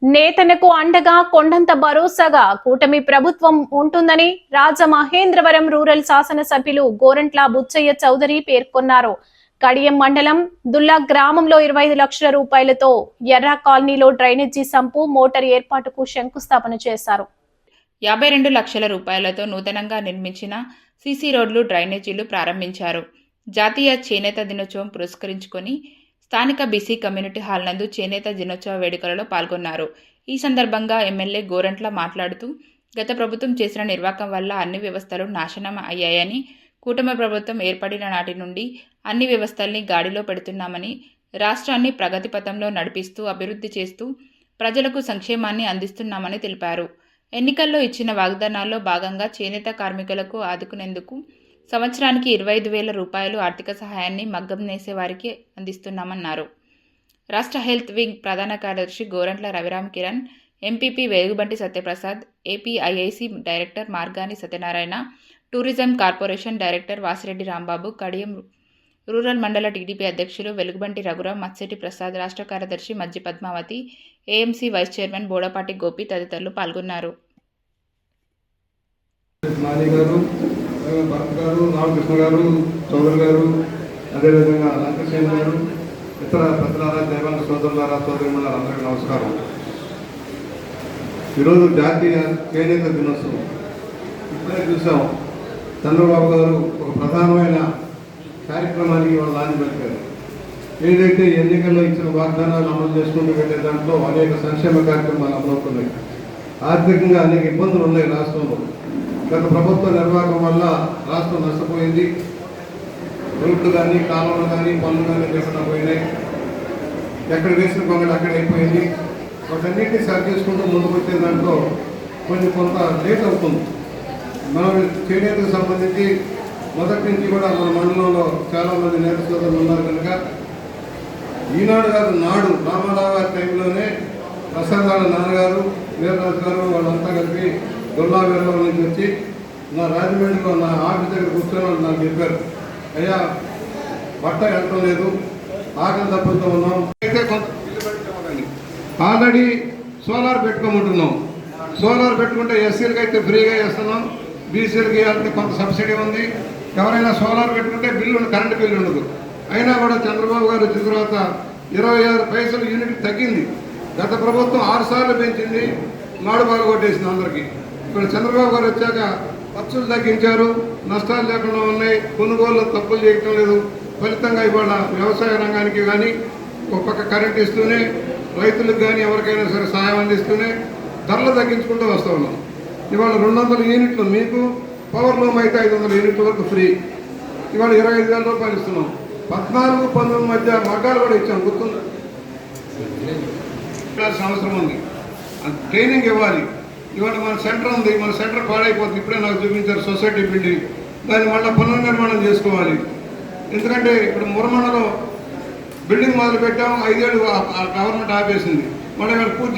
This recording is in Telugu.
నేతలకు అండగా కొండంత భరోసాగా కూటమి ప్రభుత్వం ఉంటుందని రాజమహేంద్రవరం రూరల్ శాసనసభ్యులు గోరంట్ల బుచ్చయ్య చౌదరి పేర్కొన్నారు. కడియం మండలం దుల్లా గ్రామంలో 25 లక్షల రూపాయలతో ఎర్ర కాలనీలో డ్రైనేజీ సంపు మోటార్ ఏర్పాటుకు శంకుస్థాపన చేశారు. 52 లక్షల రూపాయలతో నూతనంగా నిర్మించిన సీసీ రోడ్లు, డ్రైనేజీలు ప్రారంభించారు. జాతీయ చేనేత దినోత్సవం పురస్కరించుకొని స్థానిక బీసీ కమ్యూనిటీ హాల్ నందు చేనేత దినోత్సవ వేడుకలలో పాల్గొన్నారు. ఈ సందర్భంగా ఎమ్మెల్యే గోరంట్ల మాట్లాడుతూ, గత ప్రభుత్వం చేసిన నిర్వాకం వల్ల అన్ని వ్యవస్థలు నాశనం అయ్యాయని, కూటమి ప్రభుత్వం ఏర్పడిన నాటి నుండి అన్ని వ్యవస్థల్ని గాడిలో పెడుతున్నామని, రాష్ట్రాన్ని ప్రగతి పథంలో నడిపిస్తూ అభివృద్ధి చేస్తూ ప్రజలకు సంక్షేమాన్ని అందిస్తున్నామని తెలిపారు. ఎన్నికల్లో ఇచ్చిన వాగ్దానాల్లో భాగంగా చేనేత కార్మికులకు ఆదుకునేందుకు సంవత్సరానికి 25,000 రూపాయలు ఆర్థిక సహాయాన్ని మగ్గం నేసే వారికి అందిస్తున్నామన్నారు. రాష్ట్ర హెల్త్ వింగ్ ప్రధాన కార్యదర్శి Gorantla Raviram Kiran, MPP Velugubanti Satyaprasad, APIIC director Margani Satyanarayana, tourism corporation director Vasireddy Rambabu, Kadiyam rural మండల టీడీపీ అధ్యక్షులు వెలుగుబంటి రఘురాం, మత్స్యటి ప్రసాద్, రాష్ట్ర కార్యదర్శి Majji Padmavathi, AMC vice chairman Bodapati Gopi తదితరులు పాల్గొన్నారు. భరత్ గారు, రామకృష్ణ గారు, చౌదరి గారు, అదేవిధంగా లంకసేన గారు, ఇతర పెద్దలారా, దేవాల సోదరులారా, సోదరిమణులారా, అందరికీ నమస్కారం. ఈరోజు జాతీయ చేనేత దినోత్సవం. ఇప్పుడే చూసాం, చంద్రబాబు గారు ఒక ప్రధానమైన కార్యక్రమానికి వాళ్ళు నాంది పలికారు. ఏదైతే ఎన్నికల్లో ఇచ్చిన వాగ్దానాలు అమలు చేసుకుంటూ వెళ్ళే దాంట్లో అనేక సంక్షేమ కార్యక్రమాలు అమలవుతున్నాయి. ఆర్థికంగా అనేక ఇబ్బందులు ఉన్నాయి రాష్ట్రంలో. గత ప్రభుత్వ నిర్వాహకం వల్ల రాష్ట్రం నష్టపోయింది. రోడ్లు కానీ, కాలువలు కానీ, పనులు కానీ లేకుండా పోయినాయి. ఎక్కడ వేసిన పనులు అక్కడ అయిపోయింది. వాటన్నిటిని సరి చేసుకుంటూ ముందుకు వచ్చే దాంట్లో కొంత లేట్ అవుతుంది. మనం చేనేతకు సంబంధించి మొదటి నుంచి కూడా మన మండలంలో చాలామంది నేత సోదరులు ఉన్నారు కనుక ఈనాడు కాదు, నాడు రామారావు గారి టైంలోనే ప్రసాద్ వాళ్ళ నాన్నగారు, వీరరాజు గారు వాళ్ళంతా కలిపి దుల్లా వీరలో నుంచి వచ్చి నా రాజమండ్రిలో నా ఆఫీస్ దగ్గర కూర్చొని వాళ్ళు నాకు చెప్పారు, అయ్యా బట్ట వెళ్ళటం లేదు, ఆకలి తప్పులతో ఉన్నాం, అయితే కొంత ఇల్లు పెట్టుకోమని. Already solar పెట్టుకోమంటున్నాం. సోలార్ పెట్టుకుంటే ఎస్సీలకి అయితే ఫ్రీగా చేస్తున్నాం, బీసీలకి అంటే కొంత సబ్సిడీ ఉంది. ఎవరైనా సోలార్ పెట్టుకుంటే కరెంటు బిల్లు ఉండదు. అయినా కూడా చంద్రబాబు గారు వచ్చిన తర్వాత 26 పైసలు యూనిట్ తగ్గింది. గత ప్రభుత్వం 6 సార్లు పెంచింది, నాడు బాగా కొట్టేసింది అందరికీ. ఇప్పుడు చంద్రబాబు గారు వచ్చాక ఖర్చులు తగ్గించారు, నష్టాలు లేకుండా ఉన్నాయి, కొనుగోలు తప్పులు చేయటం లేదు. ఫలితంగా ఇవాళ వ్యవసాయ రంగానికి కానీ ఒక పక్క కరెంట్ ఇస్తూనే, రైతులకు కానీ ఎవరికైనా సరే సహాయం అందిస్తూనే ధరలు తగ్గించుకుంటూ వస్తూ ఉన్నాం. ఇవాళ 200 యూనిట్లు మీకు, పవర్ లూమ్ అయితే 500 యూనిట్ల వరకు ఫ్రీ. ఇవాళ 25,000 రూపాయలు ఇస్తున్నాం. 14-19 మధ్య మగ్గాలు కూడా ఇచ్చాం, గుర్తుంది. అవసరం ఉంది, ట్రైనింగ్ ఇవ్వాలి. ఇవాళ మన సెంటర్ ఉంది, మన సెంటర్ పాడైపోతుంది. ఇప్పుడే నాకు చూపించారు సొసైటీ బిల్డింగ్, దాన్ని మళ్ళీ పునర్నిర్మాణం చేసుకోవాలి. ఎందుకంటే ఇప్పుడు మురమణలో బిల్డింగ్ మొదలు పెట్టాం, 5 ఏళ్ళు గవర్నమెంట్ ఆపేసింది, మళ్ళీ పూర్తి